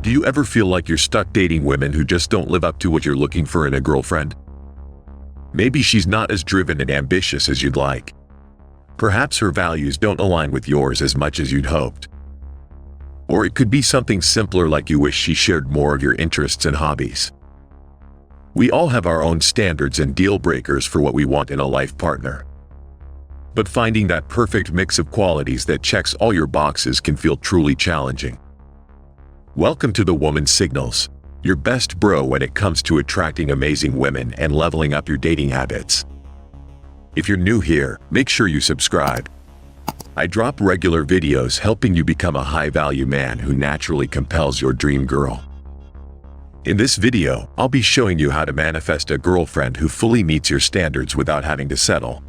Do you ever feel like you're stuck dating women who just don't live up to what you're looking for in a girlfriend? Maybe she's not as driven and ambitious as you'd like. Perhaps her values don't align with yours as much as you'd hoped. Or it could be something simpler, like you wish she shared more of your interests and hobbies. We all have our own standards and deal breakers for what we want in a life partner. But finding that perfect mix of qualities that checks all your boxes can feel truly challenging. Welcome to the Woman Signals, your best bro when it comes to attracting amazing women and leveling up your dating habits. If you're new here, make sure you subscribe. I drop regular videos helping you become a high-value man who naturally compels your dream girl. In this video, I'll be showing you how to manifest a girlfriend who fully meets your standards without having to settle.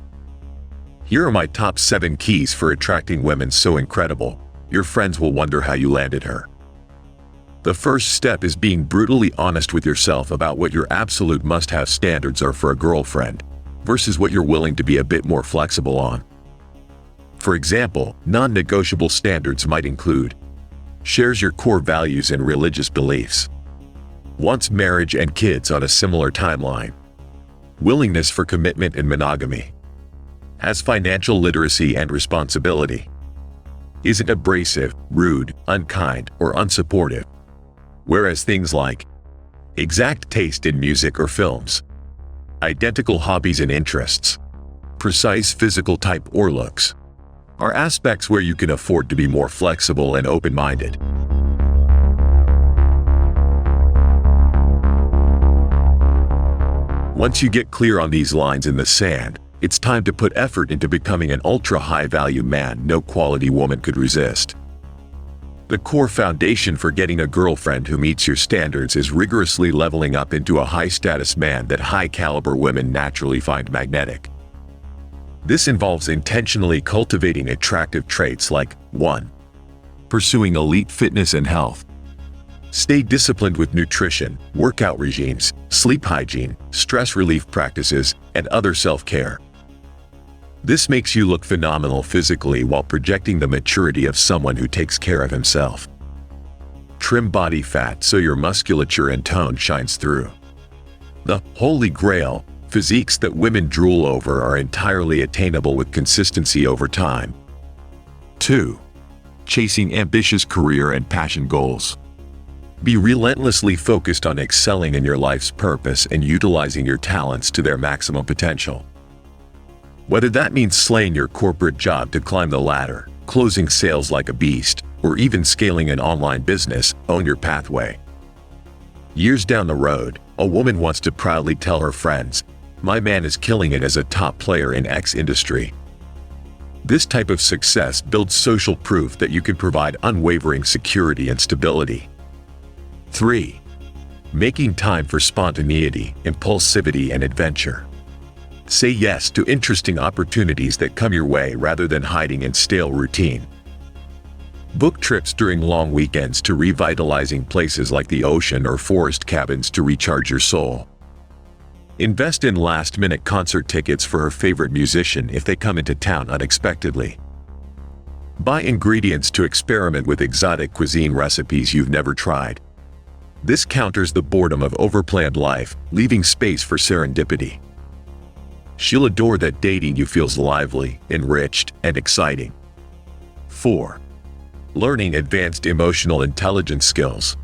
Here are my top 7 keys for attracting women so incredible, your friends will wonder how you landed her. The first step is being brutally honest with yourself about what your absolute must-have standards are for a girlfriend, versus what you're willing to be a bit more flexible on. For example, non-negotiable standards might include: shares your core values and religious beliefs, wants marriage and kids on a similar timeline, willingness for commitment and monogamy, has financial literacy and responsibility, isn't abrasive, rude, unkind, or unsupportive. Whereas things like exact taste in music or films, identical hobbies and interests, precise physical type or looks, are aspects where you can afford to be more flexible and open-minded. Once you get clear on these lines in the sand, it's time to put effort into becoming an ultra-high-value man no quality woman could resist. The core foundation for getting a girlfriend who meets your standards is rigorously leveling up into a high-status man that high-caliber women naturally find magnetic. This involves intentionally cultivating attractive traits like 1. Pursuing elite fitness and health. Stay disciplined with nutrition, workout regimes, sleep hygiene, stress relief practices, and other self-care. This makes you look phenomenal physically while projecting the maturity of someone who takes care of himself. Trim body fat so your musculature and tone shines through. The holy grail, physiques that women drool over are entirely attainable with consistency over time. 2. Chasing ambitious career and passion goals. Be relentlessly focused on excelling in your life's purpose and utilizing your talents to their maximum potential. Whether that means slaying your corporate job to climb the ladder, closing sales like a beast, or even scaling an online business, own your pathway. Years down the road, a woman wants to proudly tell her friends, "My man is killing it as a top player in X industry." This type of success builds social proof that you can provide unwavering security and stability. 3. Making time for spontaneity, impulsivity, and adventure. Say yes to interesting opportunities that come your way rather than hiding in stale routine. Book trips during long weekends to revitalizing places like the ocean or forest cabins to recharge your soul. Invest in last-minute concert tickets for her favorite musician if they come into town unexpectedly. Buy ingredients to experiment with exotic cuisine recipes you've never tried. This counters the boredom of overplanned life, leaving space for serendipity. She'll adore that dating you feels lively, enriched, and exciting. 4. Learning advanced emotional intelligence skills.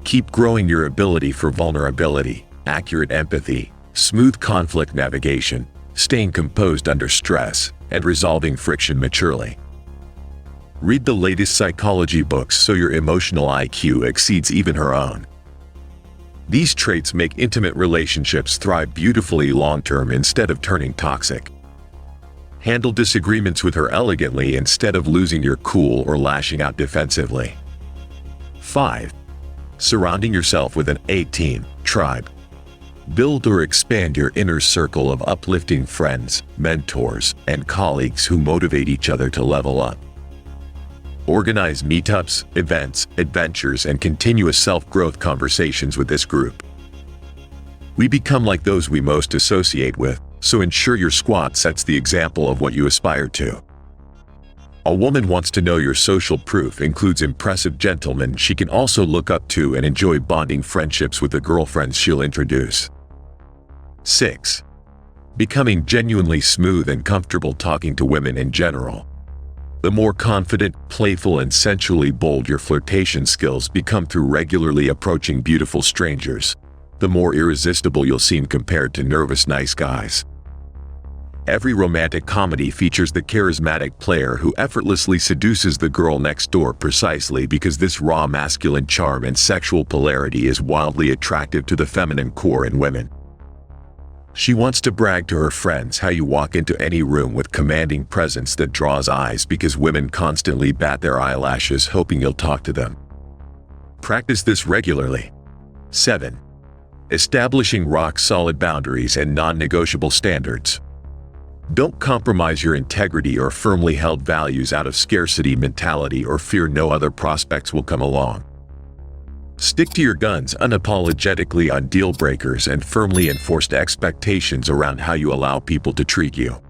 Keep growing your ability for vulnerability, accurate empathy, smooth conflict navigation, staying composed under stress, and resolving friction maturely. Read the latest psychology books so your emotional IQ exceeds even her own. These traits make intimate relationships thrive beautifully long-term instead of turning toxic. Handle disagreements with her elegantly instead of losing your cool or lashing out defensively. 5. Surrounding yourself with an A-team, tribe. Build or expand your inner circle of uplifting friends, mentors, and colleagues who motivate each other to level up. Organize meetups, events, adventures, and continuous self-growth conversations with this group. We become like those we most associate with, so ensure your squad sets the example of what you aspire to. A woman wants to know your social proof includes impressive gentlemen she can also look up to and enjoy bonding friendships with the girlfriends she'll introduce. 6. Becoming genuinely smooth and comfortable talking to women in general. The more confident, playful, and sensually bold your flirtation skills become through regularly approaching beautiful strangers, the more irresistible you'll seem compared to nervous nice guys. Every romantic comedy features the charismatic player who effortlessly seduces the girl next door precisely because this raw masculine charm and sexual polarity is wildly attractive to the feminine core in women. She wants to brag to her friends how you walk into any room with commanding presence that draws eyes because women constantly bat their eyelashes hoping you'll talk to them. Practice this regularly. 7. Establishing rock-solid boundaries and non-negotiable standards. Don't compromise your integrity or firmly held values out of scarcity mentality or fear no other prospects will come along. Stick to your guns unapologetically on deal breakers and firmly enforced expectations around how you allow people to treat you.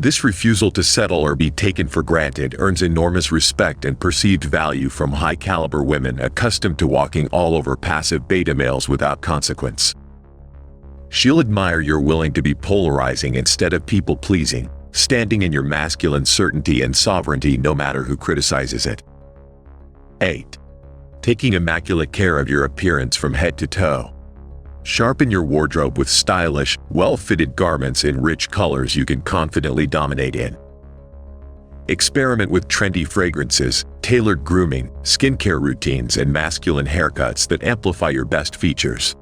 This refusal to settle or be taken for granted earns enormous respect and perceived value from high-caliber women accustomed to walking all over passive beta males without consequence. She'll admire you're willing to be polarizing instead of people-pleasing, standing in your masculine certainty and sovereignty no matter who criticizes it. 8. Taking immaculate care of your appearance from head to toe. Sharpen your wardrobe with stylish, well-fitted garments in rich colors you can confidently dominate in. Experiment with trendy fragrances, tailored grooming, skincare routines, and masculine haircuts that amplify your best features.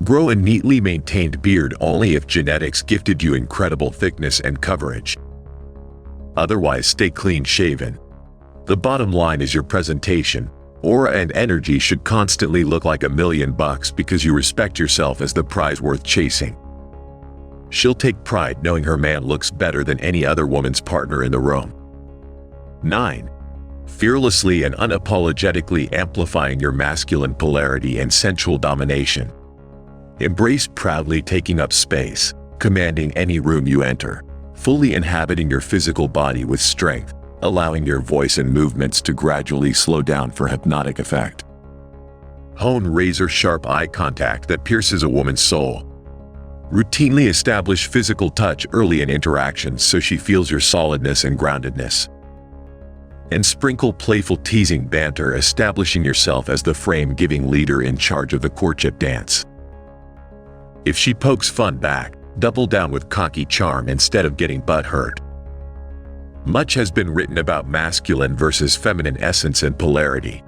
Grow a neatly maintained beard only if genetics gifted you incredible thickness and coverage. Otherwise, stay clean-shaven. The bottom line is your presentation, aura, and energy should constantly look like $1,000,000 because you respect yourself as the prize worth chasing. She'll take pride knowing her man looks better than any other woman's partner in the room. 9. Fearlessly and unapologetically amplifying your masculine polarity and sensual domination. Embrace proudly taking up space, commanding any room you enter, fully inhabiting your physical body with strength, allowing your voice and movements to gradually slow down for hypnotic effect. Hone razor-sharp eye contact that pierces a woman's soul. Routinely establish physical touch early in interactions so she feels your solidness and groundedness. And sprinkle playful teasing banter, establishing yourself as the frame-giving leader in charge of the courtship dance. If she pokes fun back, double down with cocky charm instead of getting butthurt. Much has been written about masculine versus feminine essence and polarity.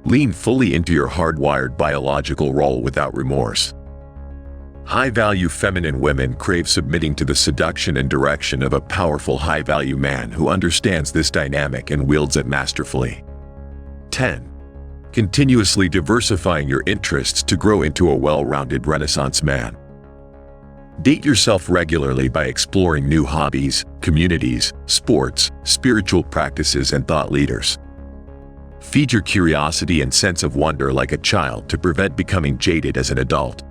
Lean fully into your hardwired biological role without remorse. High-value feminine women crave submitting to the seduction and direction of a powerful high-value man who understands this dynamic and wields it masterfully. 10. Continuously diversifying your interests to grow into a well-rounded Renaissance man. Date yourself regularly by exploring new hobbies, communities, sports, spiritual practices, and thought leaders. Feed your curiosity and sense of wonder like a child to prevent becoming jaded as an adult.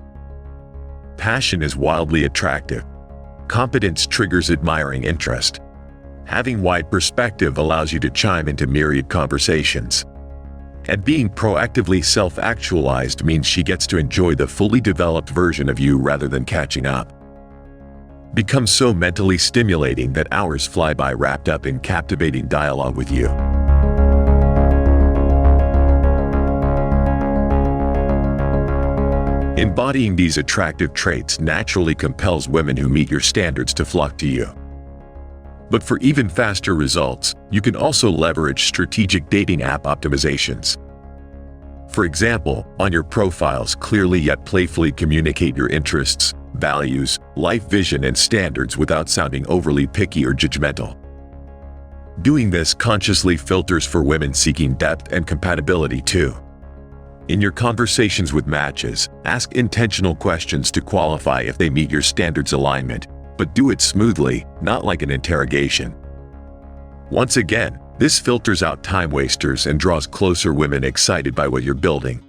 Passion is wildly attractive. Competence triggers admiring interest. Having wide perspective allows you to chime into myriad conversations. And being proactively self-actualized means she gets to enjoy the fully developed version of you rather than catching up. Become so mentally stimulating that hours fly by wrapped up in captivating dialogue with you. Embodying these attractive traits naturally compels women who meet your standards to flock to you. But for even faster results, you can also leverage strategic dating app optimizations. For example, on your profiles, clearly yet playfully communicate your interests, values, life vision, and standards without sounding overly picky or judgmental. Doing this consciously filters for women seeking depth and compatibility too. In your conversations with matches, ask intentional questions to qualify if they meet your standards alignment, but do it smoothly, not like an interrogation. Once again, this filters out time wasters and draws closer women excited by what you're building.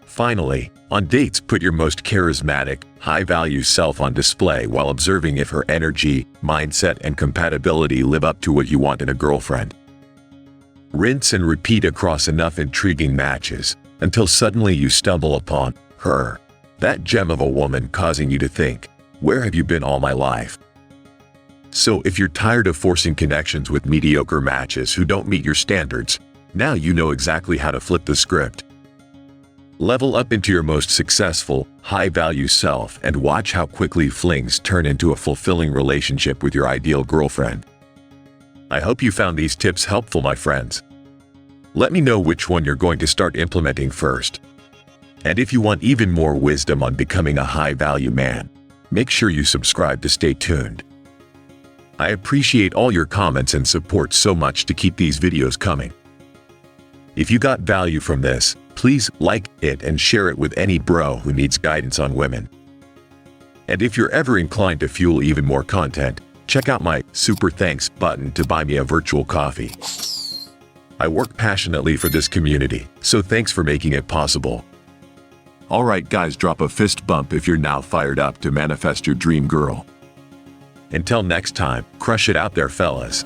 Finally, on dates, put your most charismatic, high-value self on display while observing if her energy, mindset, and compatibility live up to what you want in a girlfriend. Rinse and repeat across enough intriguing matches until suddenly you stumble upon her, that gem of a woman causing you to think, where have you been all my life? So if you're tired of forcing connections with mediocre matches who don't meet your standards, now you know exactly how to flip the script. Level up into your most successful, high-value self and watch how quickly flings turn into a fulfilling relationship with your ideal girlfriend. I hope you found these tips helpful, my friends. Let me know which one you're going to start implementing first. And if you want even more wisdom on becoming a high-value man, make sure you subscribe to stay tuned. I appreciate all your comments and support so much to keep these videos coming. If you got value from this, please like it and share it with any bro who needs guidance on women. And if you're ever inclined to fuel even more content, check out my super thanks button to buy me a virtual coffee. I work passionately for this community, so thanks for making it possible. Alright guys, drop a fist bump if you're now fired up to manifest your dream girl. Until next time, crush it out there fellas.